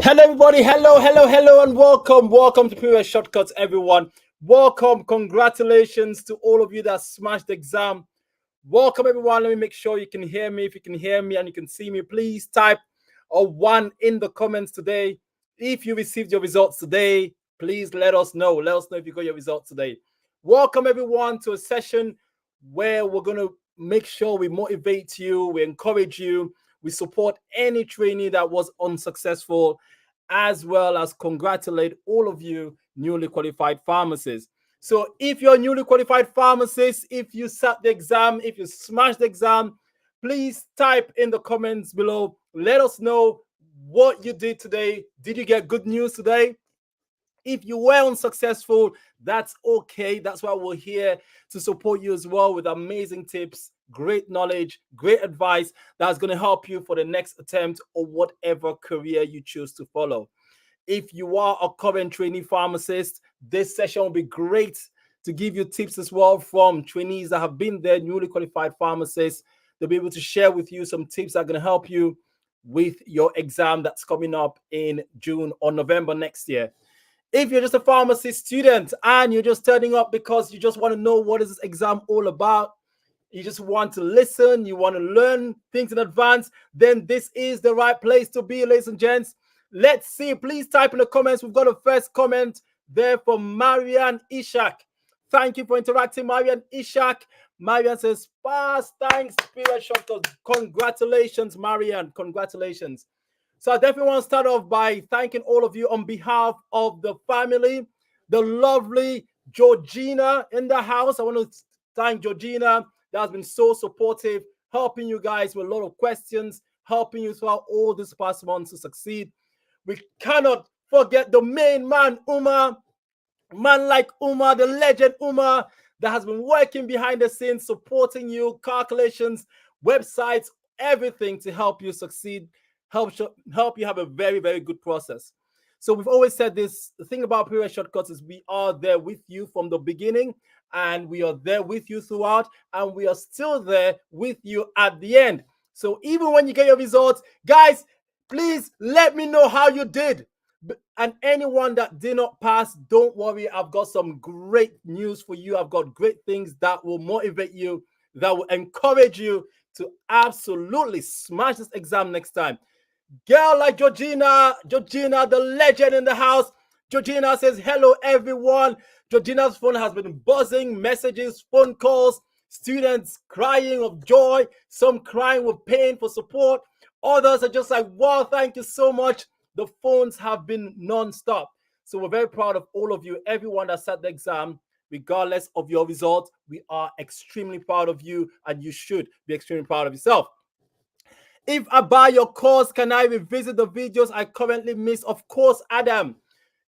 Hello, everybody. Hello, and welcome. Welcome to Previous Shortcuts, everyone. Welcome. Congratulations to all of you that smashed the exam. Welcome, everyone. Let me make sure you can hear me. If you can hear me and you can see me, please type a 1 in the comments today. If you received your results today, please let us know. Let us know if you got your results today. Welcome, everyone, to a session where we're going to make sure we motivate you, we encourage you, we support any trainee that was unsuccessful, as well as congratulate all of you newly qualified pharmacists. So if you're a newly qualified pharmacist, if you sat the exam, if you smashed the exam, please type in the comments below. Let us know what you did today. Did you get good news today? If you were unsuccessful, that's okay. That's why we're here to support you as well with amazing tips, great knowledge, great advice that's going to help you for the next attempt or whatever career you choose to follow. If you are a current trainee pharmacist, this session will be great to give you tips as well from trainees that have been there, newly qualified pharmacists. They'll be able to share with you some tips that are going to help you with your exam that's coming up in June or November next year. If you're just a pharmacy student and you're just turning up because you just want to know what is this exam all about, you just want to listen, you want to learn things in advance, then this is the right place to be, ladies and gents. Let's see. Please type in the comments. We've got a first comment there from Marian Ishak. Thank you for interacting, Marian Ishak. Marian says, "Pass, thanks, period shortcut." Congratulations, Marian. Congratulations. So I definitely want to start off by thanking all of you on behalf of the family, the lovely Georgina in the house. I want to thank Georgina. That has been so supportive, helping you guys with a lot of questions, helping you throughout all these past months to succeed. We cannot forget the main man, Umar. Man like Umar, the legend Umar, that has been working behind the scenes, supporting you, calculations, websites, everything to help you succeed, help you have a very, very good process. So we've always said this. The thing about Period Shortcuts is we are there with you from the beginning, and we are there with you throughout, and we are still there with you at the end. So even when you get your results, guys, please let me know how you did. And anyone that did not pass, don't worry. I've got some great news for you. I've got great things that will motivate you, that will encourage you to absolutely smash this exam next time. Girl like Georgina, the legend in the house. Georgina says, "Hello, everyone." Georgina's phone has been buzzing, messages, phone calls, students crying of joy, some crying with pain for support. Others are just like, "Wow, thank you so much." The phones have been non-stop. So we're very proud of all of you, everyone that sat the exam, regardless of your results. We are extremely proud of you, and you should be extremely proud of yourself. If I buy your course, can I revisit the videos I currently miss? Of course, Adam.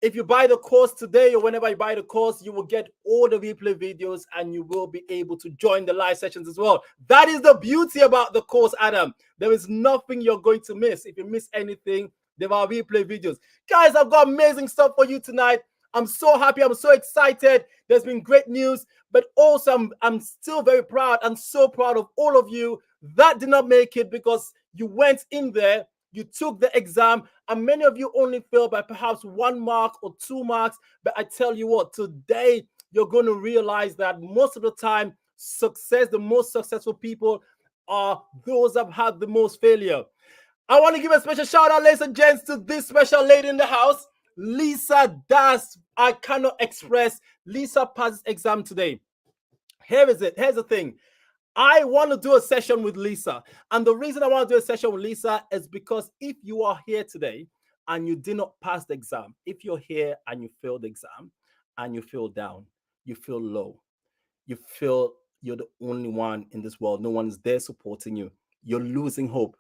If you buy the course today or whenever you buy the course, you will get all the replay videos and you will be able to join the live sessions as well. That is the beauty about the course, Adam. There is nothing you're going to miss. If you miss anything, there are replay videos. Guys, I've got amazing stuff for you tonight. I'm so happy. I'm so excited. There's been great news, but also I'm still very proud and so proud of all of you that did not make it because you went in there, you took the exam, and many of you only failed by perhaps 1 mark or 2 marks. But I tell you what, today you're going to realize that most of the time, the most successful people are those that have had the most failure. I want to give a special shout out, ladies and gents, to this special lady in the house, Lisa Das. I cannot express. Lisa passed exam today. Here's the thing. I want to do a session with Lisa. And the reason I want to do a session with Lisa is because if you are here today and you did not pass the exam, if you're here and you failed the exam and you feel down, you feel low, you feel you're the only one in this world, no one's there supporting you, you're losing hope.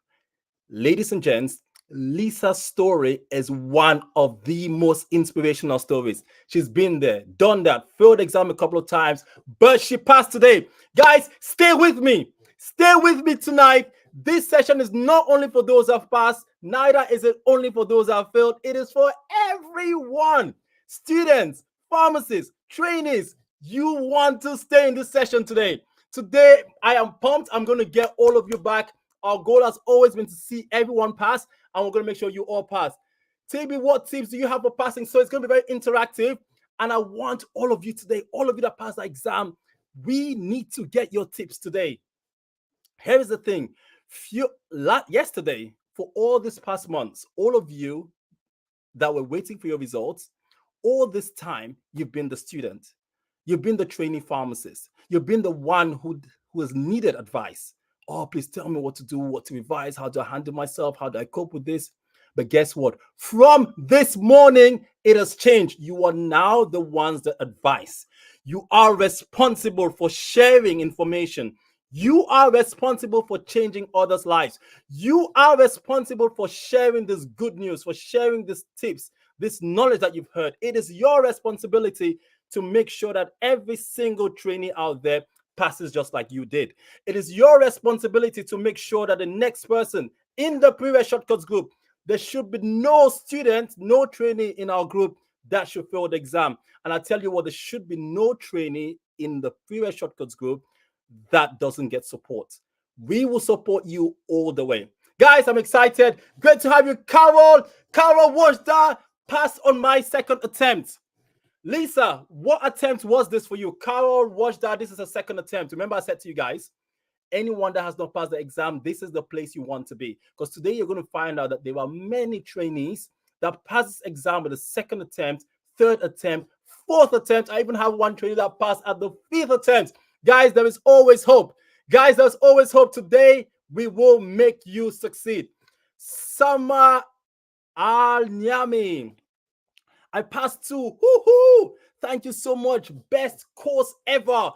Ladies and gents, Lisa's story is one of the most inspirational stories. She's been there, done that, failed the exam a couple of times, but she passed today. Guys, stay with me. Stay with me tonight. This session is not only for those who have passed, neither is it only for those who have failed. It is for everyone. Students, pharmacists, trainees, you want to stay in this session today. Today, I am pumped. I'm going to get all of you back. Our goal has always been to see everyone pass, and we're going to make sure you all pass. Tell me what tips do you have for passing. So it's going to be very interactive. And I want all of you today, all of you that passed the exam, we need to get your tips today. Here is the thing. Yesterday, for all these past months, all of you that were waiting for your results, all this time, you've been the student. You've been the trainee pharmacist. You've been the one who has needed advice. Oh, please tell me what to do, what to revise, how do I handle myself, how do I cope with this? But guess what? From this morning, it has changed. You are now the ones that advise. You are responsible for sharing information. You are responsible for changing others' lives. You are responsible for sharing this good news, for sharing these tips, this knowledge that you've heard. It is your responsibility to make sure that every single trainee out there passes just like you did. It is your responsibility to make sure that the next person in the Previous Shortcuts group, there should be no student, no trainee in our group that should fail the exam. And I tell you what, there should be no trainee in the Previous Shortcuts group that doesn't get support. We will support you all the way. Guys, I'm excited. Great to have you, Carol. Carol Washda passed on my second attempt. Lisa, what attempt was this for you? Carol Washda, this is a second attempt. Remember I said to you guys, anyone that has not passed the exam, this is the place you want to be. Because today you're going to find out that there are many trainees that pass this exam with a second attempt, third attempt, fourth attempt. I even have one trainee that passed at the fifth attempt. Guys, there is always hope. Guys, there's always hope. Today, we will make you succeed. Sama Al-Nyami. I passed too. Woohoo! Thank you so much. Best course ever.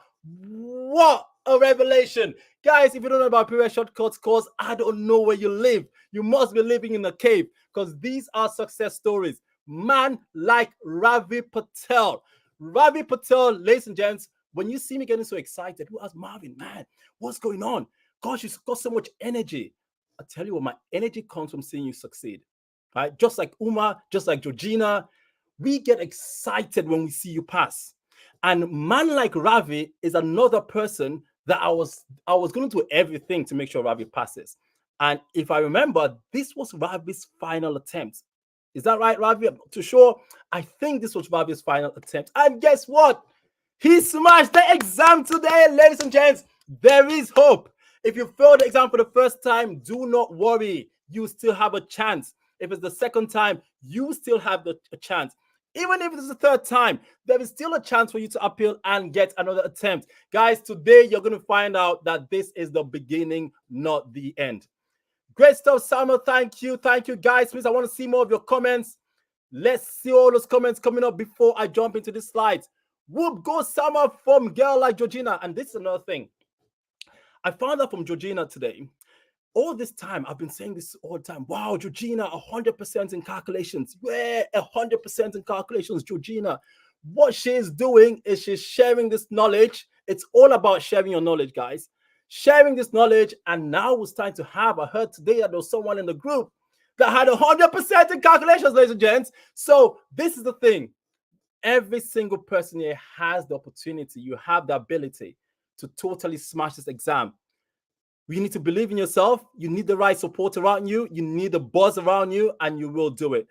What a revelation. Guys, if you don't know about Previous Shortcuts course, I don't know where you live. You must be living in a cave because these are success stories. Man like Ravi Patel. Ravi Patel, ladies and gents, when you see me getting so excited, who asked Marvin, man, what's going on? Gosh, you've got so much energy. I tell you what, my energy comes from seeing you succeed. Right? Just like Uma, just like Georgina, we get excited when we see you pass. And man like Ravi is another person that I was going to do everything to make sure Ravi passes. And if I remember, this was Ravi's final attempt. Is that right, Ravi? I'm not too sure. I think this was Ravi's final attempt. And guess what? He smashed the exam today, ladies and gents. There is hope. If you failed the exam for the first time, do not worry. You still have a chance. If it's the second time, you still have a chance. Even if it's the third time, there is still a chance for you to appeal and get another attempt. Guys, today you're going to find out that this is the beginning, not the end. Great stuff, Samuel. Thank you. Thank you, guys. Please, I want to see more of your comments. Let's see all those comments coming up before I jump into the slides. Whoop, go Summer from girl like Georgina. And this is another thing. I found out from Georgina today. All this time, I've been saying this all the time. Wow, Georgina, 100% in calculations. Yeah, 100% in calculations, Georgina. What she's doing is she's sharing this knowledge. It's all about sharing your knowledge, guys. Sharing this knowledge. And now it's time to have, I heard today that there was someone in the group that had 100% in calculations, ladies and gents. So this is the thing. Every single person here has the opportunity. You have the ability to totally smash this exam. You need to believe in yourself. You need the right support around you. You need the buzz around you, and you will do it.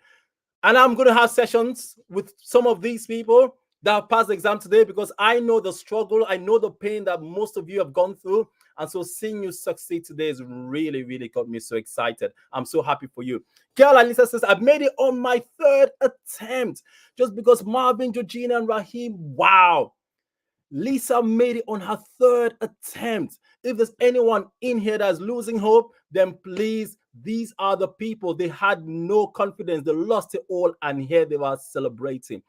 And I'm going to have sessions with some of these people that have passed the exam today because I know the struggle. I know the pain that most of you have gone through. And so seeing you succeed today has really, really got me so excited. I'm so happy for you. Girl Alisa says, I've made it on my third attempt just because Marvin, Georgina, and Raheem, wow. Lisa made it on her third attempt. If there's anyone in here that's losing hope, then please, these are the people. They had no confidence. They lost it all, and here they are celebrating.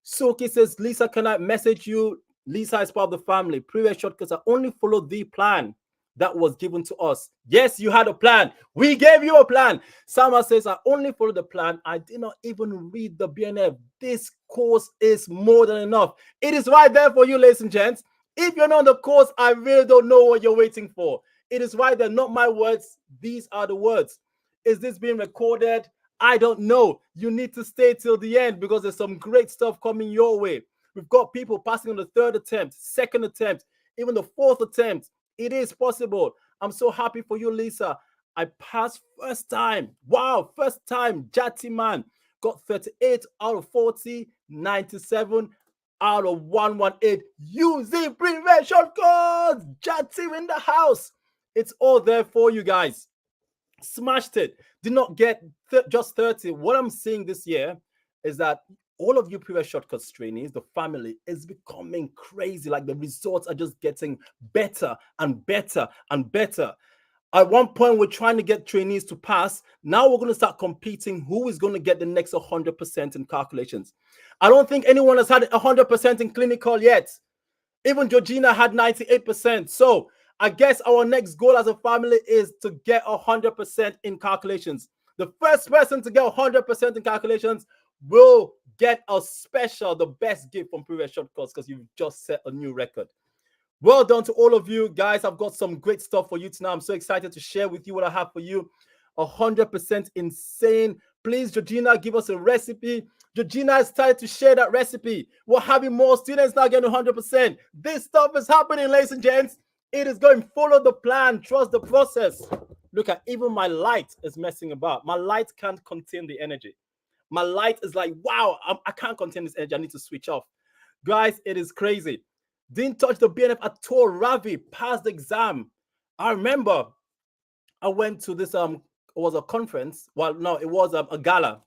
Soki says, Lisa, can I message you? Lisa is part of the family. Previous Shortcuts, I only followed the plan that was given to us. Yes, you had a plan. We gave you a plan. Sama says, I only followed the plan. I did not even read the BNF. This course is more than enough. It is right there for you, ladies and gents. If you're not on the course, I really don't know what you're waiting for. It is right there, not my words. These are the words. Is this being recorded? I don't know. You need to stay till the end because there's some great stuff coming your way. We've got people passing on the third attempt, second attempt, even the fourth attempt. It is possible. I'm so happy for you, Lisa. I passed first time. Wow, first time, Jati man. got 38 out of 40, 97 out of 118 using previous shortcuts. Chat team in the house. It's all there for you guys. Smashed it. Did not get just 30. What I'm seeing this year is that all of you previous shortcuts trainees, the family is becoming crazy. Like the results are just getting better and better and better. At one point, we're trying to get trainees to pass. Now we're going to start competing. Who is going to get the next 100% in calculations? I don't think anyone has had 100% in clinical yet. Even Georgina had 98%. So I guess our next goal as a family is to get 100% in calculations. The first person to get 100% in calculations will get a special, the best gift from previous shortcuts, because you've just set a new record. Well done to all of you guys. I've got some great stuff for you tonight. I'm so excited to share with you what I have for you. 100% insane. Please, Georgina, give us a recipe. Georgina has started to share that recipe. We're having more students now getting 100%. This stuff is happening, ladies and gents. It is going. Follow the plan. Trust the process. Look at, even my light is messing about. My light can't contain the energy. My light is like, wow, I can't contain this energy. I need to switch off. Guys, it is crazy. Didn't touch the BNF at all. Ravi passed the exam. I remember I went to this, it was a conference. Well, no, it was a gala.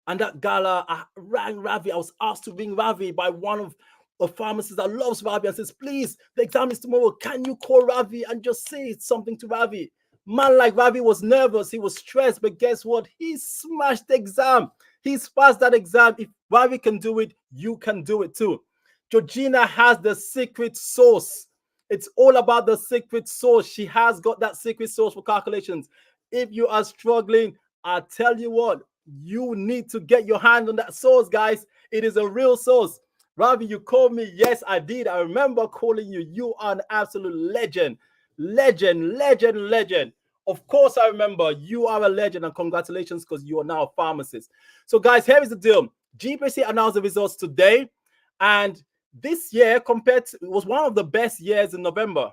And that gala, I rang Ravi. I was asked to ring Ravi by one of the pharmacists that loves Ravi and says, please, the exam is tomorrow. Can you call Ravi and just say something to Ravi? Man, like Ravi was nervous. He was stressed. But guess what? He smashed the exam. He's passed that exam. If Ravi can do it, you can do it too. Georgina has the secret sauce. It's all about the secret sauce. She has got that secret sauce for calculations. If you are struggling, I tell you what, you need to get your hand on that sauce, guys. It is a real sauce. Ravi, you called me. Yes, I did. I remember calling you. You are an absolute legend. Legend, legend, legend. Of course, I remember. You are a legend, and congratulations, because you are now a pharmacist. So, guys, here is the deal. GPhC announced the results today, and this year, compared to, it was one of the best years in November.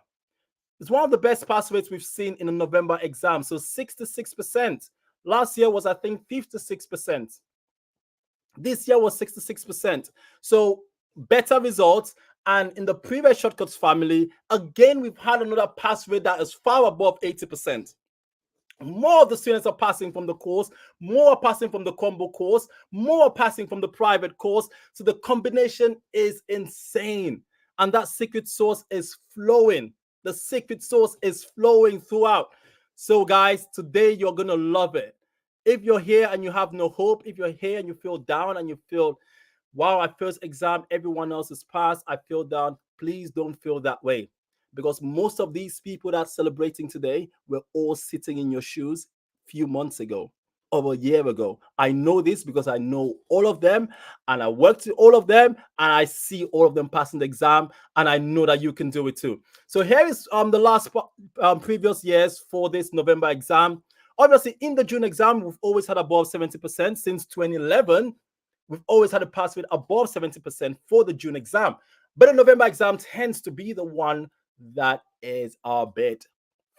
It's one of the best pass rates we've seen in a November exam. So 66%. Last year was, I think, 56%. This year was 66%. So better results. And in the previous shortcuts family, again, we've had another pass rate that is far above 80%. More of the students are passing from the course, more are passing from the combo course, more are passing from the private course. So the combination is insane. And that secret sauce is flowing. The secret sauce is flowing throughout. So guys, today you're going to love it. If you're here and you have no hope, if you're here and you feel down and you feel, wow, I first exam, everyone else is passed, I feel down, please don't feel that way. Because most of these people that are celebrating today were all sitting in your shoes a few months ago, over a year ago. I know this because I know all of them, and I worked with all of them, and I see all of them passing the exam, and I know that you can do it too. So here is the last previous years for this November exam. Obviously, in the June exam, we've always had above 70%. Since 2011, we've always had a pass rate above 70% for the June exam. But the November exam tends to be the one that is a bit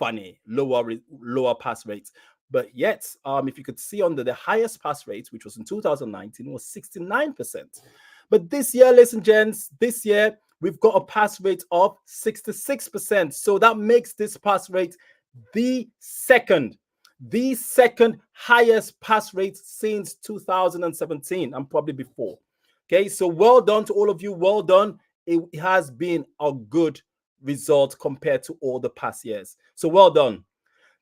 funny, lower pass rates. But yet, if you could see under the highest pass rate, which was in 2019, was 69%. But this year, ladies and gents, this year, we've got a pass rate of 66%. So that makes this pass rate the second highest pass rate since 2017 and probably before. Okay, so well done to all of you. Well done. It has been a good result compared to all the past years. So well done.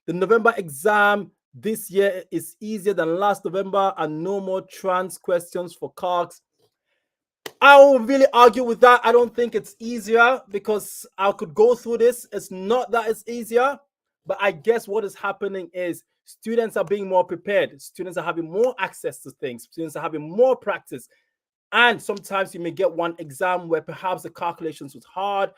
The November exam this year is easier than last November, and no more trans questions for CARCs. I won't really argue with that. I don't think it's easier, because I could go through this. It's not that it's easier, but I guess what is happening is students are being more prepared. Students are having more access to things. Students are having more practice. And sometimes you may get one exam where perhaps the calculations was hard,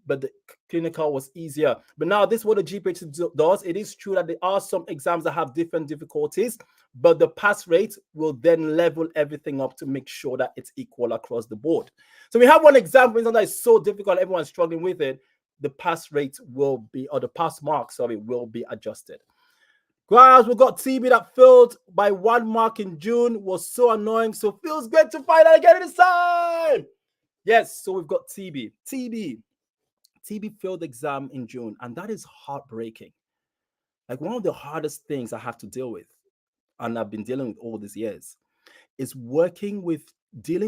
but the clinical was easier. But now this is what the GPhC does. It is true that there are some exams that have different difficulties, but the pass rate will then level everything up to make sure that it's equal across the board. So we have one example that is so difficult, everyone's struggling with it. The pass rate will be, or the pass mark, sorry, will be adjusted. Guys, we got TB that failed by 1 mark in June. Was so annoying. So feels great to find out again this time. Yes, so we've got TB. TB failed the exam in June, and that is heartbreaking. Like one of the hardest things I have to deal with, and I've been dealing with all these years, is dealing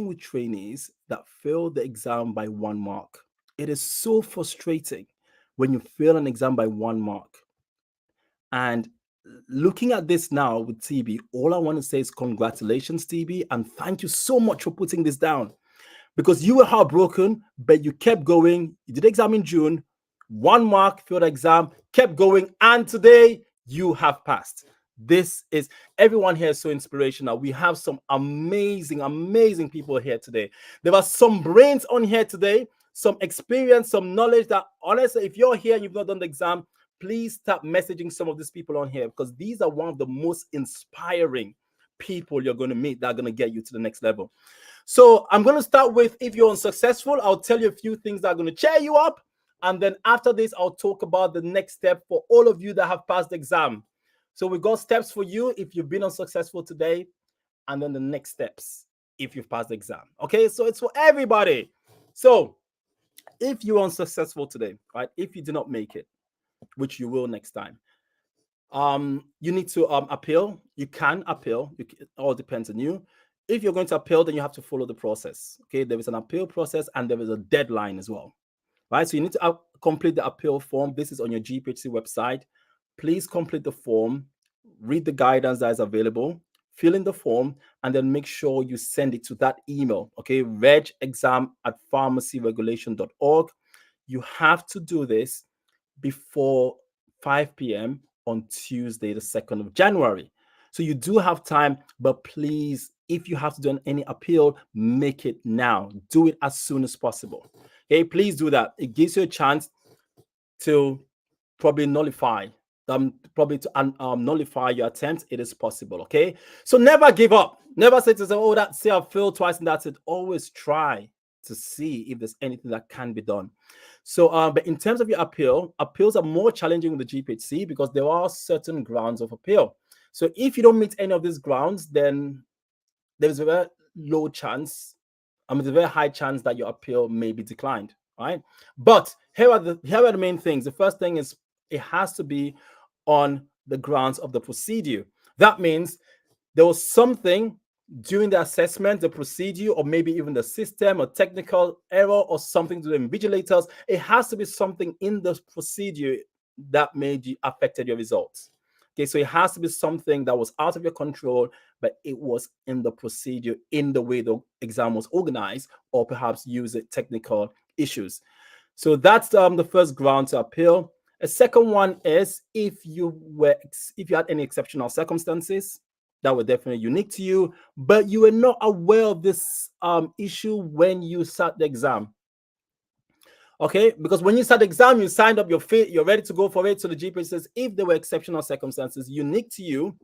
with trainees that fail the exam by 1 mark. It is so frustrating when you fail an exam by 1 mark. And looking at this now with TB, all I want to say is congratulations, TB, and thank you so much for putting this down, because you were heartbroken, but you kept going. You did the exam in June, 1 mark, failed the exam, kept going, and today you have passed. This is everyone here is so inspirational. We have some amazing, amazing people here today. There are some brains on here today, some experience, some knowledge that honestly, if you're here and you've not done the exam, please start messaging some of these people on here, because these are one of the most inspiring people you're going to meet that are going to get you to the next level. So I'm going to start with, if you're unsuccessful, I'll tell you a few things that are going to cheer you up. And then after this, I'll talk about the next step for all of you that have passed the exam. So we got steps for you if you've been unsuccessful today, and then the next steps if you've passed the exam. Okay, so it's for everybody. So if you're unsuccessful today, right, if you do not make it, which you will next time, you need to appeal. You can appeal. It all depends on you. If you're going to appeal, then you have to follow the process. Okay, there is an appeal process and there is a deadline as well, right? So you need to complete the appeal form. This is on your GPhC website. Please complete the form, read the guidance that is available, fill in the form, and then make sure you send it to that email. Okay, regexam@pharmacyregulation.org. You have to do this before 5 p.m. on Tuesday, the 2nd of January. So you do have time, but please, if you have to do any appeal, make it now. Do it as soon as possible. Okay, please do that. It gives you a chance to probably nullify nullify your attempt. It is possible. Okay, so never give up. Never say to yourself, oh, I failed twice and that's it. Always try to see if there's anything that can be done. So but in terms of your appeals are more challenging with the GPhC because there are certain grounds of appeal. So if you don't meet any of these grounds, then there's a very low chance, there's a very high chance that your appeal may be declined, right? But here are the main things. The first thing is it has to be on the grounds of the procedure. That means there was something during the assessment, the procedure, or maybe even the system or technical error or something to the invigilators. It has to be something in the procedure that affected your results. Okay, so it has to be something that was out of your control, but it was in the procedure, in the way the exam was organized, or perhaps user technical issues. So that's the first ground to appeal. A second one is if you had any exceptional circumstances that were definitely unique to you, but you were not aware of this issue when you sat the exam. Okay, because when you start the exam, you signed up, you're ready to go for it. So the GPhC says if there were exceptional circumstances unique to you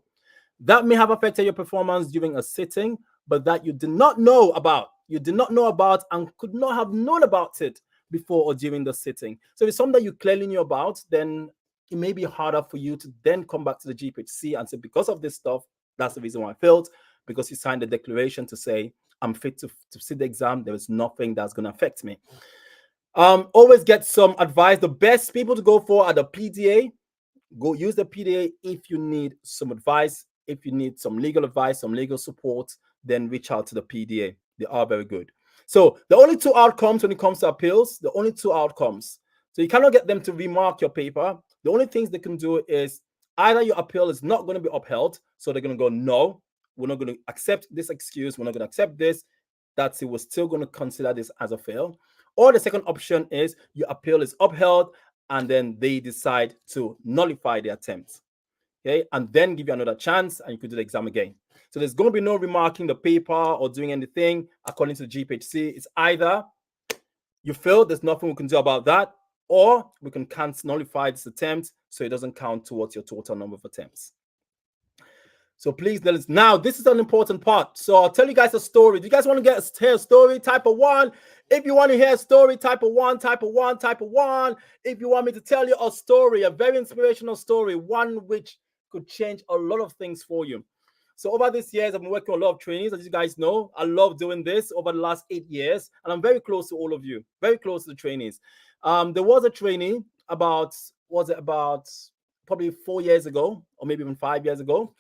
that may have affected your performance during a sitting, but that you did not know about, and could not have known about it before or during the sitting. So if it's something that you clearly knew about, then it may be harder for you to then come back to the GPhC and say, because of this stuff, that's the reason why I failed, because you signed a declaration to say, I'm fit to sit the exam. There is nothing that's going to affect me. Always get some advice. The best people to go for are the PDA. Go use the PDA if you need some advice. If you need some legal advice, some legal support, then reach out to the PDA. They are very good. So the only two outcomes when it comes to appeals, the only two outcomes. So you cannot get them to remark your paper. The only things they can do is either your appeal is not going to be upheld. So they're going to go, no, we're not going to accept this excuse. We're not going to accept this. That's it. We're still going to consider this as a fail. Or the second option is your appeal is upheld and then they decide to nullify the attempt. Okay, and then give you another chance and you could do the exam again. So there's going to be no remarking the paper or doing anything according to the GPhC. It's either you failed, there's nothing we can do about that, or we can nullify this attempt so it doesn't count towards your total number of attempts. So please let us. Now, this is an important part. So I'll tell you guys a story. Do you guys want to hear a story? Type a 1. If you want to hear a story, type a 1, type a 1, type a 1. If you want me to tell you a story, a very inspirational story, one which could change a lot of things for you. So over these years, I've been working with a lot of trainees. As you guys know, I love doing this over the last 8 years, and I'm very close to all of you, very close to the trainees. There was a trainee about, was it about probably 4 years ago, or maybe even 5 years ago.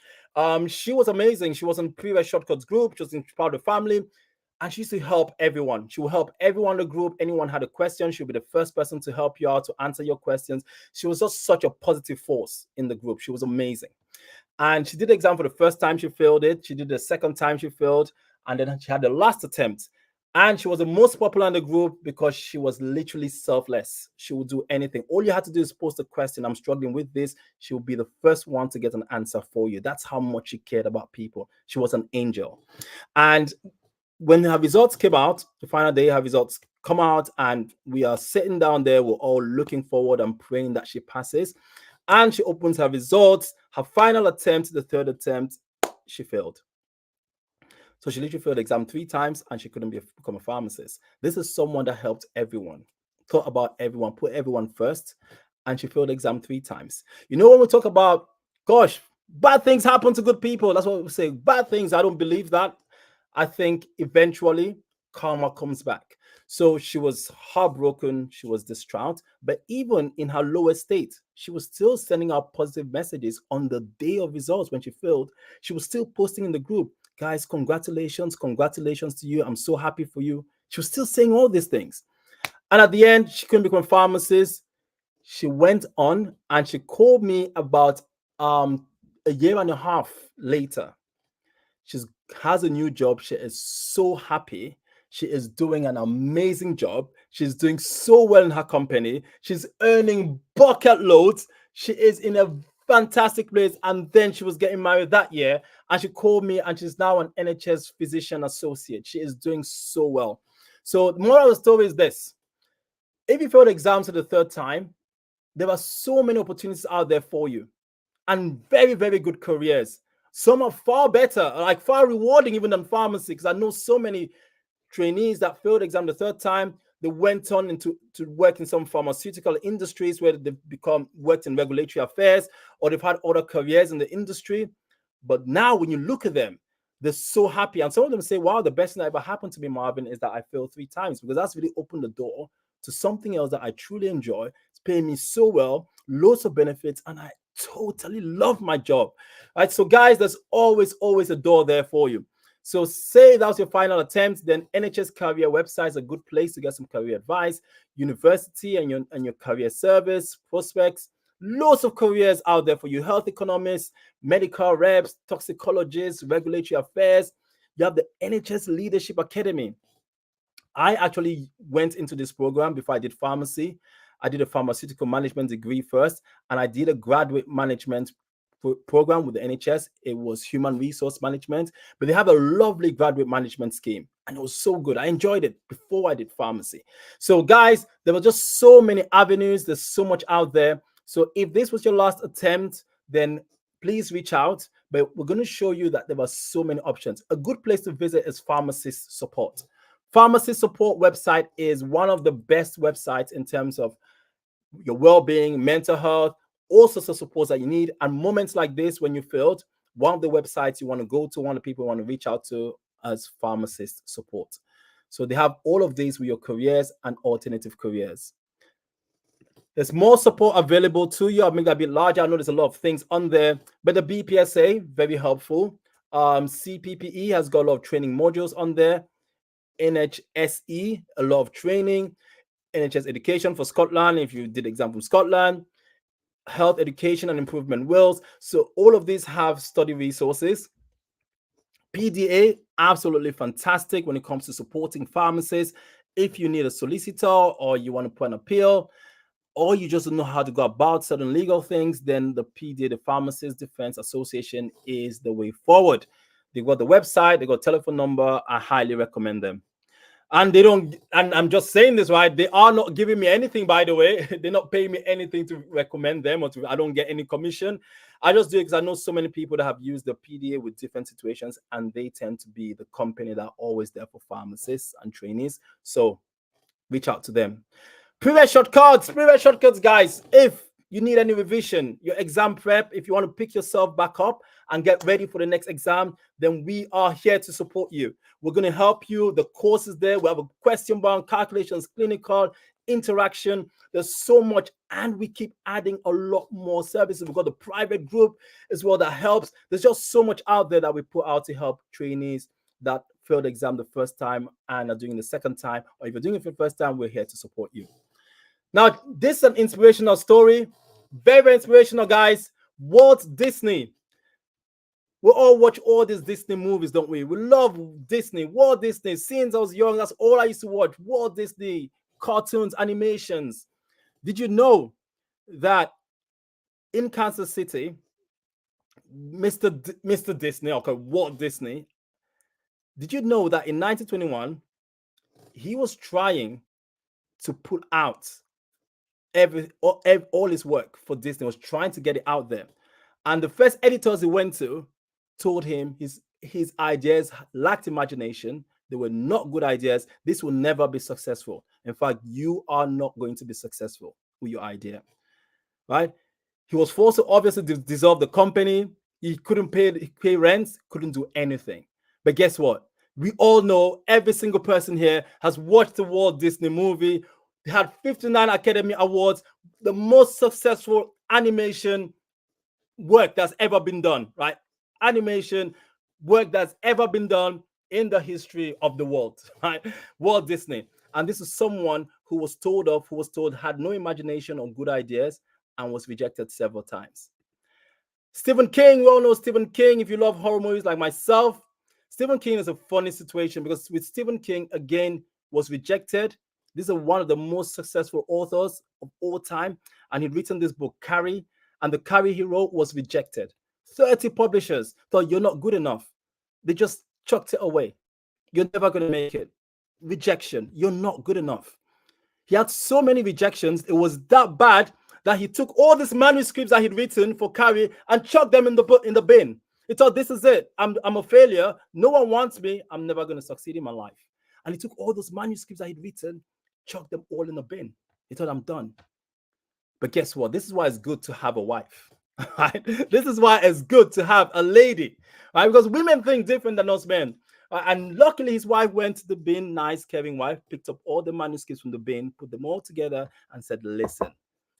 She was amazing. She was in previous shortcuts group. She was in part of the family, and she used to help everyone. She will help everyone in the group. Anyone had a question, she'll be the first person to help you out, to answer your questions. She was just such a positive force in the group. She was amazing. And she did the exam for the first time, she failed it. She did the second time, she failed. And then she had the last attempt. And she was the most popular in the group because she was literally selfless. She would do anything. All you had to do is post a question. I'm struggling with this. She would be the first one to get an answer for you. That's how much she cared about people. She was an angel. And when her results came out, the final day, her results come out, and we are sitting down there. We're all looking forward and praying that she passes. And she opens her results. Her final attempt, the third attempt, she failed. So she literally failed the exam 3 times, and she couldn't become a pharmacist. This is someone that helped everyone, thought about everyone, put everyone first, and she failed the exam 3 times. You know, when we talk about, gosh, bad things happen to good people, that's what we say. Bad things, I don't believe that. I think eventually karma comes back. So she was heartbroken, she was distraught, but even in her lowest state, she was still sending out positive messages on the day of results. When she failed, she was still posting in the group, guys, congratulations to you, I'm so happy for you. She was still saying all these things. And at the end, she couldn't become a pharmacist. She went on and she called me about a year and a half later. She has a new job. She is so happy. She is doing an amazing job. She's doing so well in her company. She's earning bucket loads. She is in a fantastic place. And then she was getting married that year. And she called me, and she's now an NHS physician associate. She is doing so well. So the moral of the story is this. If you failed exams for the third time, there are so many opportunities out there for you, and very, very good careers. Some are far better, like far rewarding even than pharmacy, because I know so many trainees that failed exam the third time. They went on to work in some pharmaceutical industries where they've worked in regulatory affairs, or they've had other careers in the industry. But now when you look at them, they're so happy. And some of them say, wow, the best thing that ever happened to me, Marvin, is that I failed 3 times, because that's really opened the door to something else that I truly enjoy. It's paying me so well, loads of benefits, and I totally love my job. All right, so guys, there's always a door there for you. So say that was your final attempt, then NHS career website is a good place to get some career advice. University and your career service prospects, lots of careers out there for you. Health economists, medical reps, toxicologists, regulatory affairs. You have the NHS Leadership Academy. I actually went into this program before I did pharmacy. I did a pharmaceutical management degree first, and I did a graduate management program with the NHS. It was human resource management, but they have a lovely graduate management scheme, and it was so good. I enjoyed it before I did pharmacy. So guys, there were just so many avenues. There's so much out there. So if this was your last attempt, then please reach out. But we're going to show you that there are so many options. A good place to visit is Pharmacist Support. Pharmacist Support website is one of the best websites in terms of your well-being, mental health, all sorts of supports that you need. And moments like this, when you failed, one of the websites you want to go to, one of the people you want to reach out to as Pharmacist Support. So they have all of these with your careers and alternative careers. There's more support available to you. I'll make that a bit larger. I know there's a lot of things on there, but the BPSA, very helpful. CPPE has got a lot of training modules on there. NHSE, a lot of training. NHS Education for Scotland, if you did exam from Scotland. Health Education and Improvement Wales. So all of these have study resources. PDA, absolutely fantastic when it comes to supporting pharmacists. If you need a solicitor, or you want to put an appeal, or you just don't know how to go about certain legal things, then the PDA, the Pharmacist Defense Association, is the way forward. They've got the website, they've got a telephone number. I highly recommend them. And they don't, and I'm just saying this, right? They are not giving me anything, by the way. They're not paying me anything to recommend them, or I don't get any commission. I just do it because I know so many people that have used the PDA with different situations, and they tend to be the company that are always there for pharmacists and trainees. So reach out to them. Previous shortcuts, guys. If you need any revision, your exam prep, if you want to pick yourself back up and get ready for the next exam, then we are here to support you. We're going to help you. The course is there. We have a question bank, calculations, clinical, interaction. There's so much, and we keep adding a lot more services. We've got the private group as well that helps. There's just so much out there that we put out to help trainees that failed the exam the first time and are doing it the second time, or if you're doing it for the first time, we're here to support you. Now, this is an inspirational story. Very, very inspirational, guys. Walt Disney. We all watch all these Disney movies, don't we? We love Disney. Walt Disney. Since I was young, that's all I used to watch. Walt Disney, cartoons, animations. Did you know that in Kansas City, Mr. Disney, okay, Walt Disney, did you know that in 1921, he was trying to put out all his work for Disney, was trying to get it out there. And the first editors he went to told him his ideas lacked imagination. They were not good ideas. This will never be successful. In fact, you are not going to be successful with your idea, right? He was forced to obviously dissolve the company. He couldn't pay rent, couldn't do anything. But guess what? We all know, every single person here has watched the Walt Disney movie. They had 59 Academy Awards, the most successful animation work that's ever been done, right? Animation work that's ever been done in the history of the world, right? Walt Disney. And this is someone who was told had no imagination or good ideas and was rejected several times. Stephen King, we all know Stephen King. If you love horror movies like myself, Stephen King is a funny situation because with Stephen King, again, was rejected. This is one of the most successful authors of all time. And he'd written this book, Carrie, and the Carrie he wrote was rejected. 30 publishers thought you're not good enough. They just chucked it away. You're never going to make it. Rejection. You're not good enough. He had so many rejections. It was that bad that he took all these manuscripts that he'd written for Carrie and chucked them in the bin. He thought, this is it. I'm a failure. No one wants me. I'm never going to succeed in my life. And he took all those manuscripts that he'd written, chucked them all in the bin. He thought, I'm done. But guess what? This is why it's good to have a wife. Right? This is why it's good to have a lady. Right? Because women think different than us men. And luckily, his wife went to the bin, nice, caring wife, picked up all the manuscripts from the bin, put them all together, and said, listen,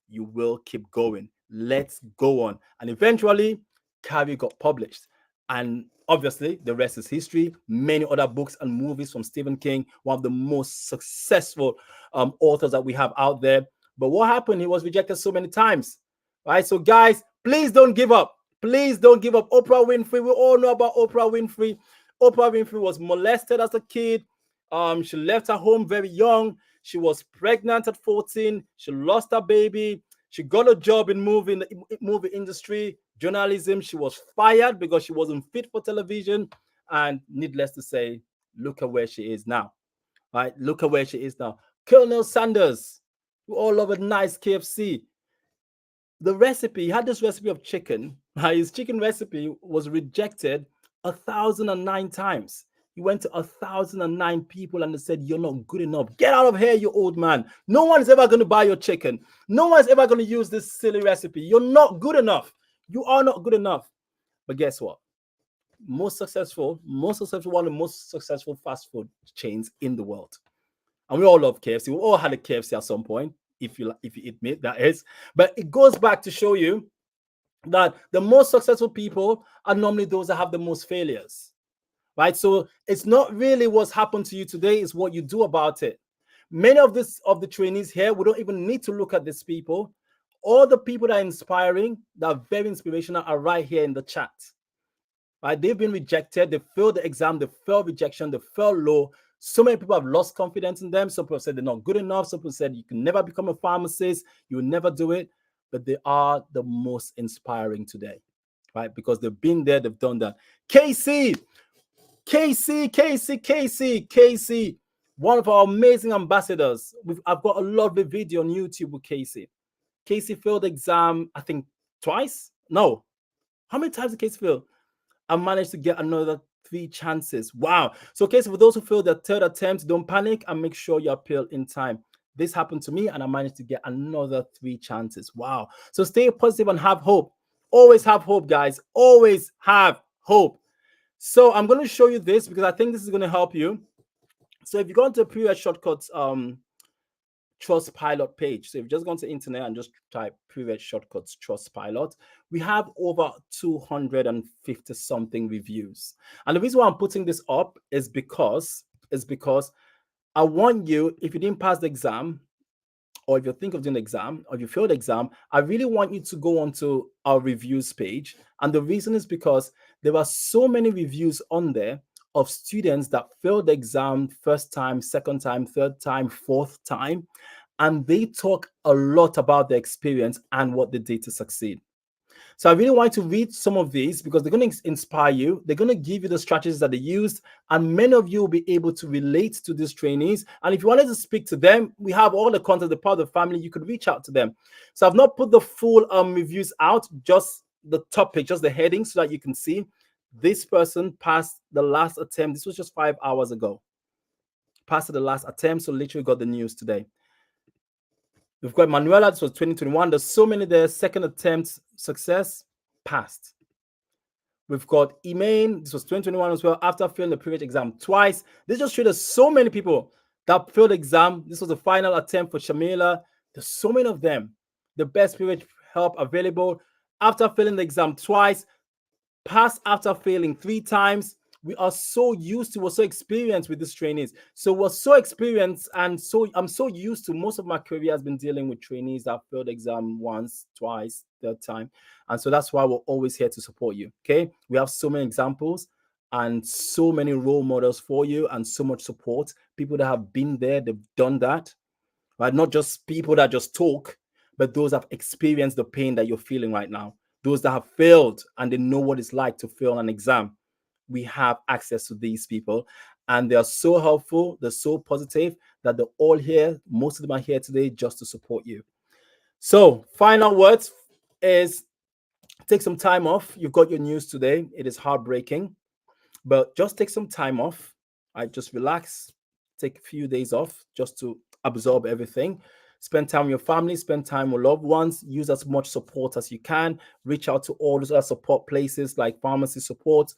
you will keep going. Let's go on. And eventually, Carrie got published. And obviously, the rest is history. Many other books and movies from Stephen King, one of the most successful authors that we have out there. But what happened? He was rejected so many times. Right? So, guys, please don't give up. Please don't give up. Oprah Winfrey, we all know about Oprah Winfrey. Oprah Winfrey was molested as a kid. She left her home very young. She was pregnant at 14. She lost her baby. She got a job in the movie industry, journalism. She was fired because she wasn't fit for television. And needless to say, look at where she is now. Right? Look at where she is now. Colonel Sanders, we all love a nice KFC. The recipe, he had this recipe of chicken. Right? His chicken recipe was rejected 1,009 times. He went to 1,009 people and they said, you're not good enough. Get out of here, you old man. No one is ever going to buy your chicken. No one is ever going to use this silly recipe. You're not good enough. You are not good enough. But guess what? One of the most successful fast food chains in the world. And we all love KFC. We all had a KFC at some point, if you admit that is. But it goes back to show you that the most successful people are normally those that have the most failures, right? So it's not really what's happened to you today, it's what you do about it. Many of the trainees here, we don't even need to look at these people. All the people that are inspiring, that are very inspirational, are right here in the chat. Right? They've been rejected, they failed the exam, they failed rejection, they fell low. So many people have lost confidence in them. Some people said they're not good enough. Some people said you can never become a pharmacist, you will never do it. But they are the most inspiring today, right? Because they've been there, they've done that. KC, one of our amazing ambassadors. I've got a lovely video on YouTube with Casey. Casey failed the exam, I think twice. No, how many times did Casey fail? I managed to get another 3 chances. Wow. So, Casey, for those who failed their third attempt, don't panic and make sure you appeal in time. This happened to me, and I managed to get another 3 chances. Wow. So stay positive and have hope. Always have hope, guys. Always have hope. So I'm going to show you this because I think this is going to help you. So if you go into Period Shortcuts Trust Pilot page, so if you just go onto the internet and just type Period Shortcuts Trust Pilot, we have over 250 something reviews. And the reason why I'm putting this up is because I want you, if you didn't pass the exam, or if you think of doing the exam, or if you failed the exam, I really want you to go onto our reviews page. And the reason is because there are so many reviews on there of students that failed the exam first time, second time, third time, fourth time. And they talk a lot about their experience and what they did to succeed. So I really want you to read some of these because they're going to inspire you. They're going to give you the strategies that they used, and many of you will be able to relate to these trainees. And if you wanted to speak to them, we have all the content, the part of the family. You could reach out to them. So I've not put the full reviews out, just the topic, just the heading, so that you can see this person passed the last attempt. This was just 5 hours ago. Passed the last attempt, so literally got the news today. We've got Manuela, this was 2021. There's so many there. Second attempt success, passed. We've got Emain, this was 2021 as well, after failing the previous exam twice. This just showed us so many people that failed the exam. This was the final attempt for Shamila. There's so many of them. The best period help available. After failing the exam twice, passed after failing 3 times. We are so used to, we're so experienced with these trainees. So we're so experienced, and so I'm so used to, most of my career has been dealing with trainees that failed the exam once, twice, third time. And so that's why we're always here to support you. Okay. We have so many examples and so many role models for you, and so much support. People that have been there, they've done that, right? Not just people that just talk, but those that have experienced the pain that you're feeling right now. Those that have failed and they know what it's like to fail an exam. We have access to these people, and they are so helpful. They're so positive that they're all here. Most of them are here today just to support you. So final words is take some time off. You've got your news today. It is heartbreaking, but just take some time off. Just relax, take a few days off just to absorb everything. Spend time with your family, spend time with loved ones, use as much support as you can. Reach out to all those other support places like pharmacy support.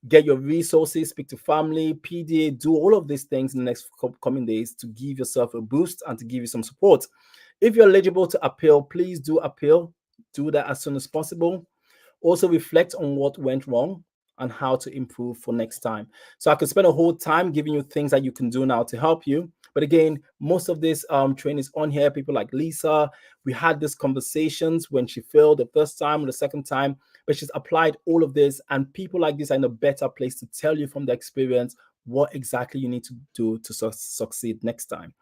Get your resources, speak to family, PDA, do all of these things in the next coming days to give yourself a boost and to give you some support. If you're eligible to appeal, please do appeal. Do that as soon as possible. Also reflect on what went wrong and how to improve for next time. So I could spend a whole time giving you things that you can do now to help you. But again, most of this training is on here. People like Lisa, we had these conversations when she failed the first time or the second time, but she's applied all of this, and people like this are in a better place to tell you from their experience what exactly you need to do to succeed next time.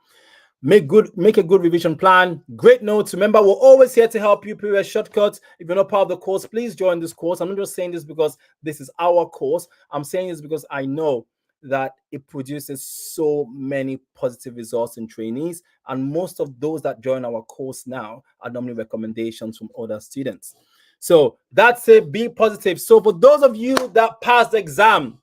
Make a good revision plan. Great notes. Remember, we're always here to help you. Period Shortcuts. If you're not part of the course, please join this course. I'm not just saying this because this is our course. I'm saying this because I know that it produces so many positive results in trainees, and most of those that join our course now are normally recommendations from other students. So that's it. Be positive. So for those of you that passed the exam,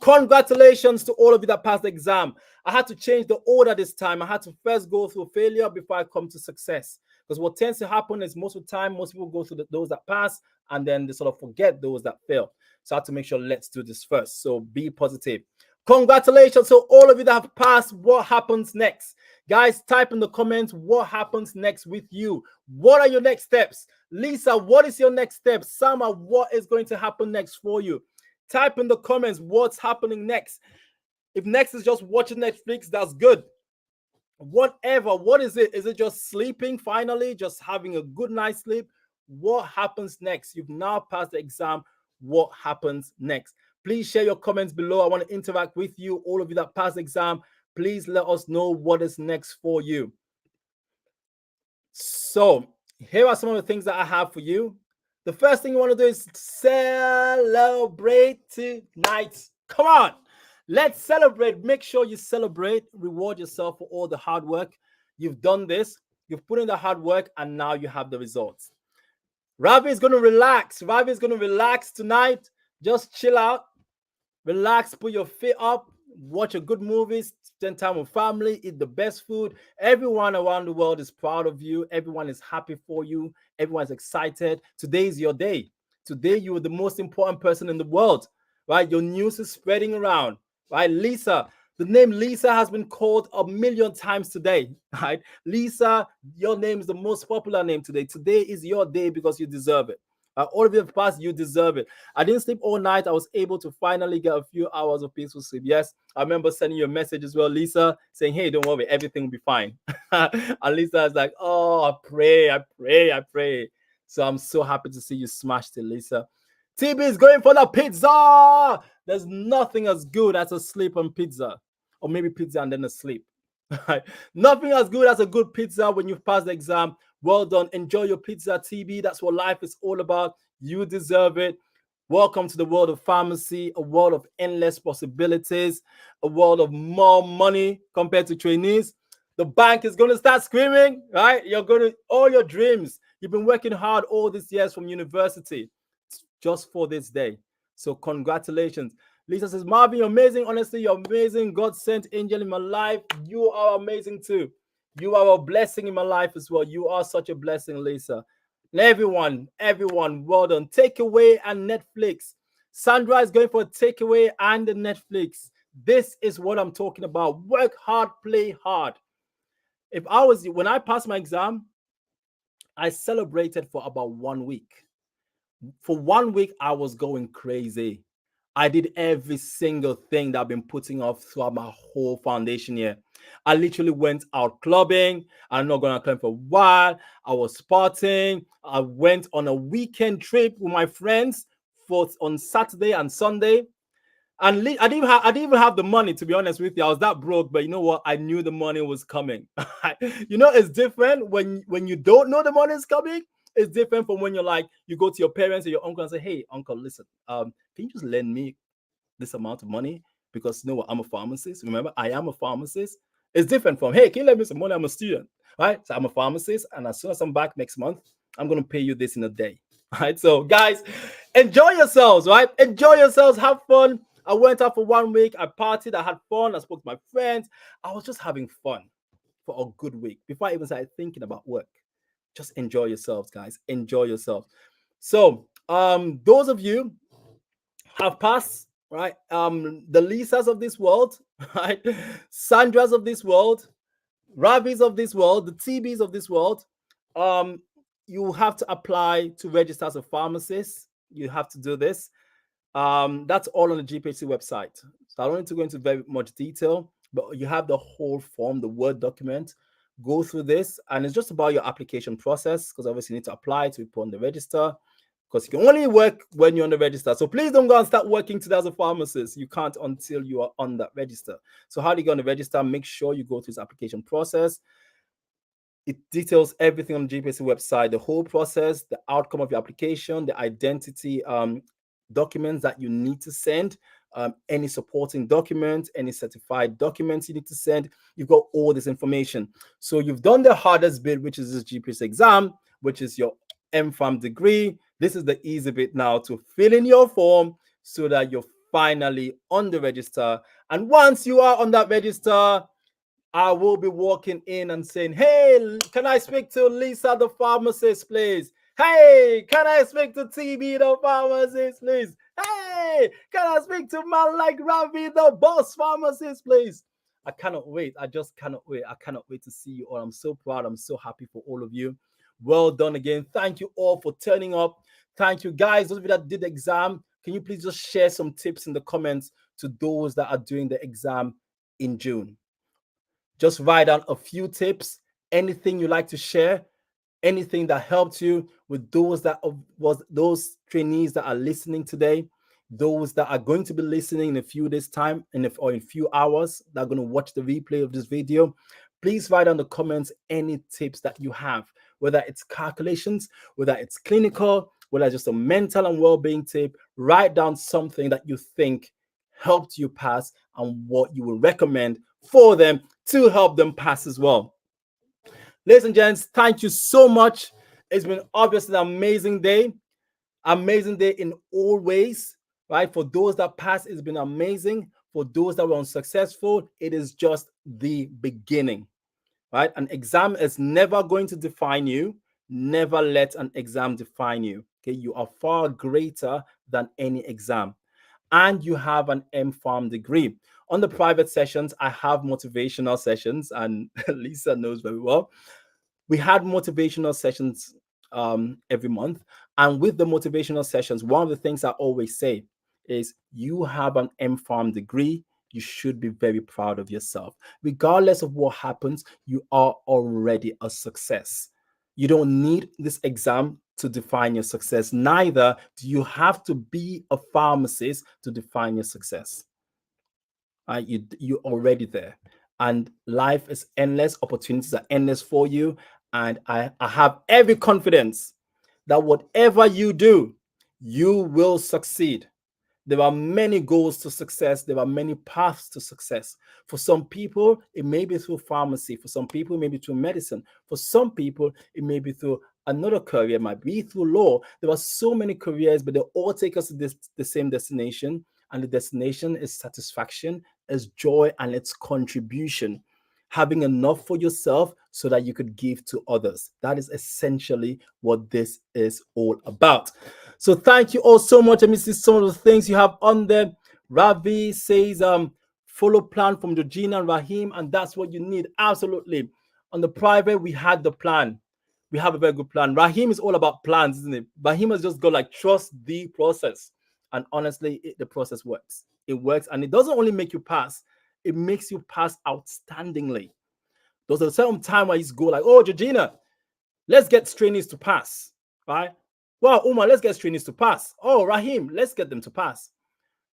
congratulations to all of you that passed the exam. I had to change the order this time. I had to first go through failure before I come to success. Because what tends to happen is most of the time, most people go through those that pass, and then they sort of forget those that fail. So I had to make sure, let's do this first. So be positive. Congratulations. So all of you that have passed, what happens next? Guys, type in the comments what happens next with you. What are your next steps? Lisa, what is your next step? Sama, what is going to happen next for you? Type in the comments what's happening next. If next is just watching Netflix, that's good. Whatever, what is it? Is it just sleeping finally? Just having a good night's sleep? What happens next? You've now passed the exam. What happens next? Please share your comments below. I want to interact with you. All of you that passed the exam, please let us know what is next for you. So here are some of the things that I have for you. The first thing you want to do is celebrate tonight. Come on, let's celebrate. Make sure you celebrate. Reward yourself for all the hard work. You've done this. You've put in the hard work, and now you have the results. Ravi is going to relax. Ravi is going to relax tonight. Just chill out. Relax. Put your feet up. watch a good movie, spend time with family, eat the best food. Everyone around the world is proud of you. Everyone is happy for you. Everyone's excited. Today is your day. Today, you are the most important person in the world, right? Your news is spreading around, right? Lisa, the name Lisa has been called a million times today, right? Lisa, your name is the most popular name today. Today is your day because you deserve it. All of you have passed, you deserve it. I didn't sleep all night. I was able to finally get a few hours of peaceful sleep. Yes, I remember sending you a message as well, Lisa, saying, hey, don't worry, everything will be fine. And Lisa is like, oh, I pray, I pray, I pray. So I'm so happy to see you smashed it, Lisa. TB is going for the pizza. There's nothing as good as a sleep on pizza, or maybe pizza and then a sleep. Nothing as good as a good pizza when you've passed the exam. Well done. Enjoy your pizza, TB. That's what life is all about. You deserve it. Welcome to the world of pharmacy, a world of endless possibilities, a world of more money compared to trainees. The bank is going to start screaming, right? You're going to, all your dreams. You've been working hard all these years from university just for this day. So, congratulations. Lisa says, Marvin, you're amazing. Honestly, you're amazing. God sent angel in my life. You are amazing too. You are a blessing in my life as well. You are such a blessing, Lisa. And everyone, well done. Takeaway and Netflix. Sandra is going for a takeaway and the Netflix. This is what I'm talking about. Work hard, play hard. If I was you, when I passed my exam, I celebrated for about 1 week. For 1 week, I was going crazy. I did every single thing that I've been putting off throughout my whole foundation year. I literally went out clubbing. I'm not going to club for a while. I was partying. I went on a weekend trip with my friends for on Saturday and Sunday. And I didn't even have the money, to be honest with you. I was that broke, but you know what? I knew the money was coming. It's different when you don't know the money is coming. It's different from when you're like, you go to your parents or your uncle and say, hey, uncle, listen, can you just lend me this amount of money? Because you know what, I'm a pharmacist. Remember, I am a pharmacist. It's different from, hey, can you lend me some money? I'm a student, right? So I'm a pharmacist, and as soon as I'm back next month, I'm gonna pay you this in a day. Right. So guys, enjoy yourselves, right? Enjoy yourselves, have fun. I went out for 1 week, I partied, I had fun, I spoke to my friends. I was just having fun for a good week before I even started thinking about work. Just enjoy yourselves, guys. Enjoy yourselves. So, those of you have passed, right? The Lisas of this world, right? Sandras of this world, Ravis of this world, the TBs of this world. Um, you have to apply to register as a pharmacist. You have to do this. That's all on the GPhC website. So I don't need to go into very much detail, but you have the whole form, the Word document. Go through this, and it's just about your application process because obviously you need to apply to be put on the register because you can only work when you're on the register. So please don't go and start working today as a pharmacist. You can't until you are on that register. So how do you go on the register? Make sure you go through this application process. It details everything on the GPhC website, the whole process, the outcome of your application, the identity documents that you need to send, any supporting documents, any certified documents you need to send. You've got all this information. So you've done the hardest bit, which is this GPhC exam, which is your MPharm degree. This is the easy bit now to fill in your form so that you're finally on the register. And once you are on that register, I will be walking in and saying, hey, can I speak to Lisa, the pharmacist, please? Hey, can I speak to TB, the pharmacist, please? Hey, can I speak to man like Ravi, the boss pharmacist, please? I cannot wait. I just cannot wait. I cannot wait to see you all. I'm so proud. I'm so happy for all of you. Well done again. Thank you all for turning up. Thank you, guys. Those of you that did the exam, can you please just share some tips in the comments to those that are doing the exam in June? Just write down a few tips, anything you like to share, anything that helped you with those that was those trainees that are listening today, those that are going to be listening in a few days' time, or in a few hours, that are going to watch the replay of this video. Please write down the comments any tips that you have, whether it's calculations, whether it's clinical, whether it's just a mental and well-being tip. Write down something that you think helped you pass and what you would recommend for them to help them pass as well. Ladies and gents, thank you so much. It's been obviously an amazing day in all ways, right? For those that pass, it's been amazing. For those that were unsuccessful, it is just the beginning, right? An exam is never going to define you. Never let an exam define you. Okay, you are far greater than any exam, and you have an M-Farm degree. On the private sessions, I have motivational sessions, and Lisa knows very well. We had motivational sessions every month. And with the motivational sessions, one of the things I always say is you have an M-Farm degree. You should be very proud of yourself. Regardless of what happens, you are already a success. You don't need this exam to define your success. Neither do you have to be a pharmacist to define your success. You're already there, and life is endless. Opportunities are endless for you, and I have every confidence that whatever you do, you will succeed. There are many goals to success. There are many paths to success. For some people, it may be through pharmacy. For some people, it may be through medicine. For some people, it may be through another career. It might be through law. There are so many careers, but they all take us to the same destination. And the destination is satisfaction, is joy, and its contribution. Having enough for yourself so that you could give to others. That is essentially what this is all about. So thank you all so much. Let me see some of the things you have on there. Ravi says, follow plan from Georgina and Rahim, and that's what you need. Absolutely. On the private, we had the plan. We have a very good plan. Rahim is all about plans, isn't it? Rahim has just got like trust the process. And honestly, the process works. It works, and it doesn't only make you pass, it makes you pass outstandingly. There's a certain time where you go like, oh, Georgina, let's get trainees to pass, right? Wow, Umar, let's get trainees to pass. Oh, Rahim, let's get them to pass.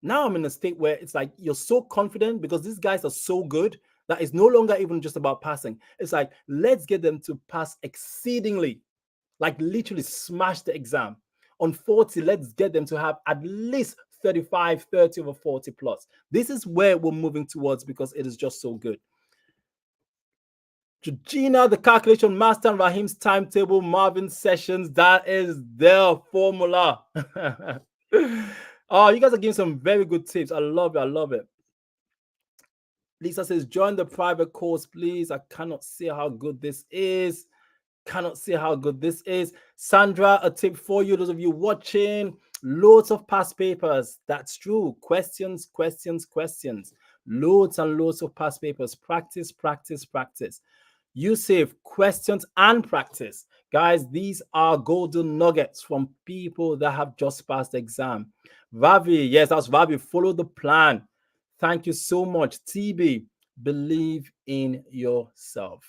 Now I'm in a state where it's like you're so confident because these guys are so good that it's no longer even just about passing. It's like, let's get them to pass exceedingly, like literally smash the exam. On 40, let's get them to have at least 35, 30 over 40 plus. This is where we're moving towards because it is just so good. Georgina, the calculation master, and Rahim's timetable, Marvin sessions, that is their formula. Oh, you guys are giving some very good tips. I love it. I love it. Lisa says, join the private course, please. I cannot see how good this is. Cannot see how good this is. Sandra, a tip for you, those of you watching, loads of past papers. That's true. Questions, questions, questions. Loads and loads of past papers. Practice, practice, practice. Yusuf, questions and practice. Guys, these are golden nuggets from people that have just passed the exam. Ravi, yes, that's Ravi. Follow the plan. Thank you so much. TB, believe in yourself.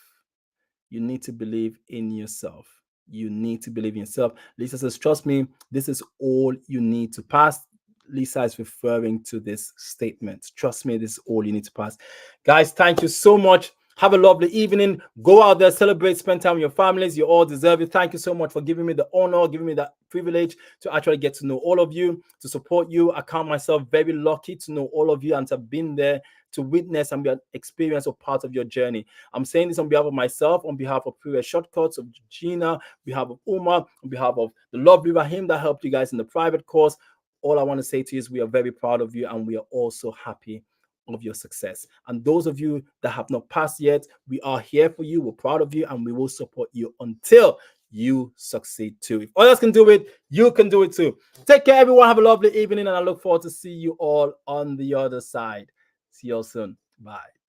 You need to believe in yourself. You need to believe in yourself. Lisa says, trust me, this is all you need to pass. Lisa is referring to this statement. Trust me, this is all you need to pass. Guys, thank you so much. Have a lovely evening. Go out there, celebrate, spend time with your families. You all deserve it. Thank you so much for giving me the honor, giving me that privilege to actually get to know all of you, to support you. I count myself very lucky to know all of you and to have been there to witness and be an experience or part of your journey. I'm saying this on behalf of myself, on behalf of Previous Shortcuts, of Gina, on behalf of Umar, on behalf of the lovely Rahim that helped you guys in the private course. All I want to say to you is we are very proud of you and we are also happy of your success. And those of you that have not passed yet, we are here for you. We're proud of you and we will support you until you succeed too. If others can do it, you can do it too. Take care, everyone. Have a lovely evening and I look forward to see you all on the other side. See you all soon. Bye.